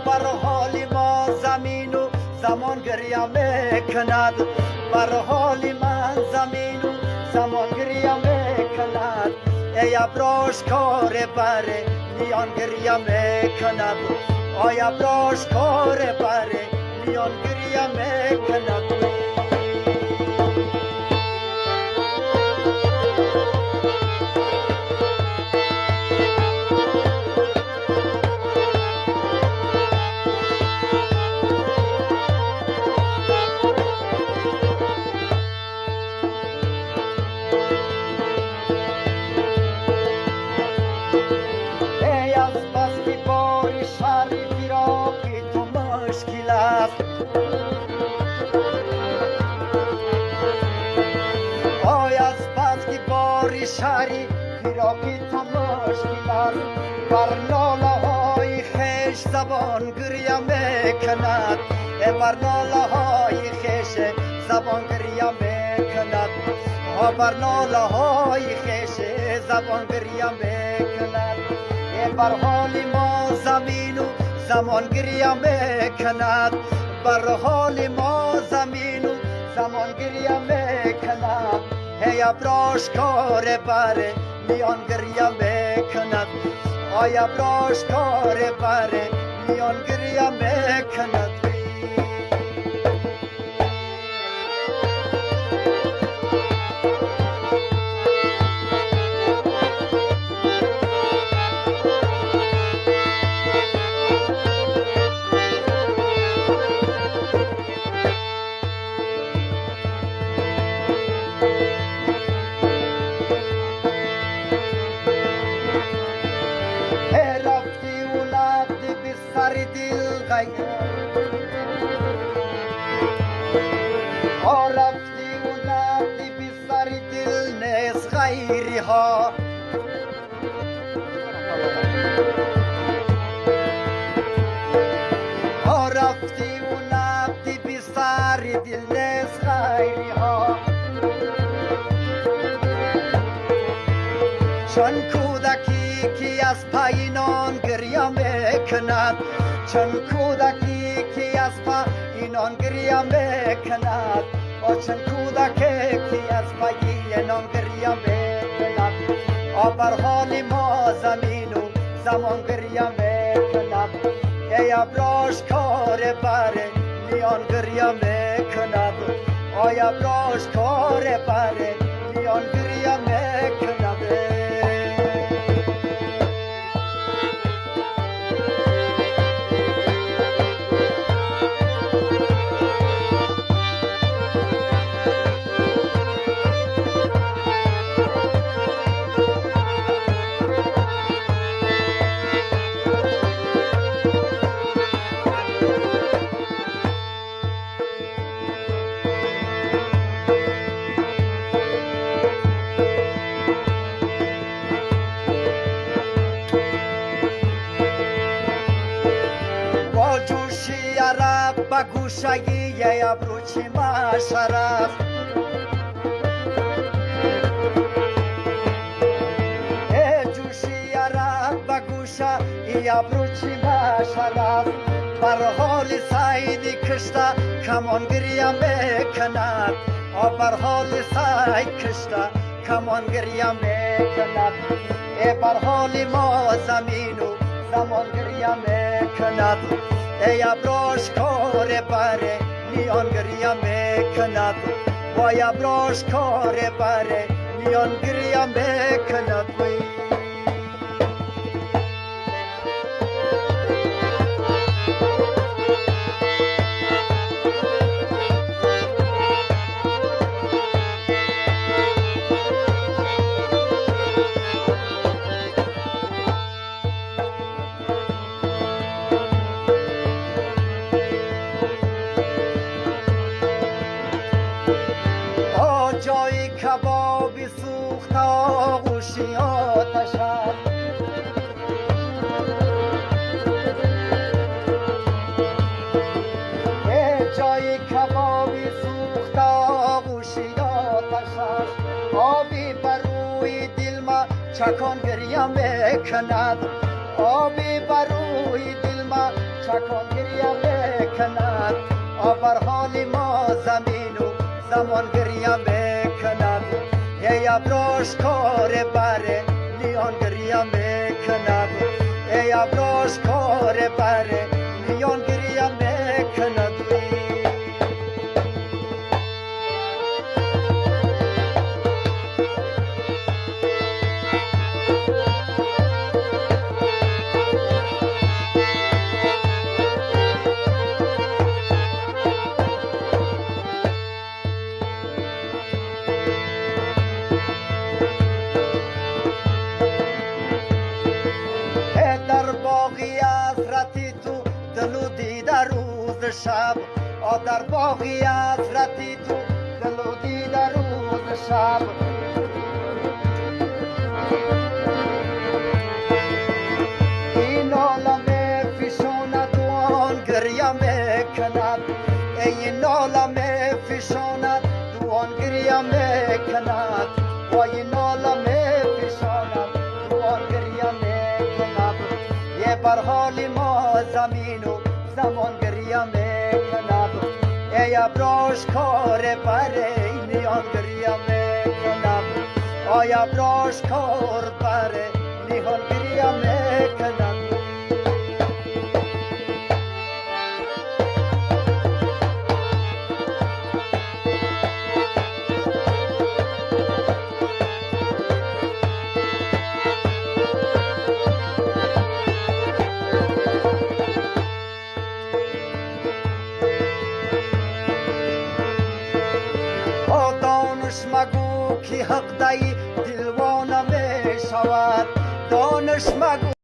بر حال ما زمین و زمان گریه میکند بر حال من زمین و زمان گریه میکند ای ابراش کار بر میان گریه میکند آی ابراش کار بر میان گریه میکند شهری فراقی تو مشکل است بر ناله های خیش زبان گریه میکند بر ناله های خیش زبان گریه میکند بر ناله های خیش زبان گریه میکند بر حال ما زمین و زمان گریه میکند بر حال ما زمین و زمان گریه میکند ای ابراش کار بر میان گریه میکند آی ابراش کار بر میان گریه میکند رفتی و نبدی بی سر دل نیز غیری ها رفتی و نبدی بی سر دل نیز غیری ها چون کودکی که از پایینان گریه میکند چون کودکی که از پایینان گریه میکند چون کودکی که از پایینان گریه میکند بر حال ما زمین و زمان گریه میکند ای ابراش کار بر میان گریه میکند آی ابراش کار بر میان گریه میکند بگوشایی ابرو چی مشرف جوشی عرب بگوشایی ابرو چی مشرف بر حال سعید کشته کمان گریه میکند بر حال سعید کشته کمان گریه میکند بر حال ما زمین و زمان گریه میکند ای ابراش کار بر میان گریه میکند وای ابراش کار بر میان گریه میکند جای کبابی سوخت آغوشی آتش است جای کبابی سوخت آغوشی آتش است آبی بر روی دل ما چکان گریه میکند آبی بر روی دل ما چکان گریه میکند آبر حال ما زمین و زمان گریه میکند ای ابروش کار بره نیان گریه میکند ای ابروش کار بره نیان گریه میکند دلو دیده روز شب در باغی حسرتی تو دلو دیده روز شب این عالم فشاند و آن گریه میکند این عالم فشاند و آن گریه میکند و این عالم فشاند و آن گریه میکند یه بر حال ما زمین و زمان گریه میکند ای ابروش کار بره نیان گریه میکند آی ابروش کار بره نیان گریه میکند دانش مگو کی حق دهی دلوانه می شود دانش مگو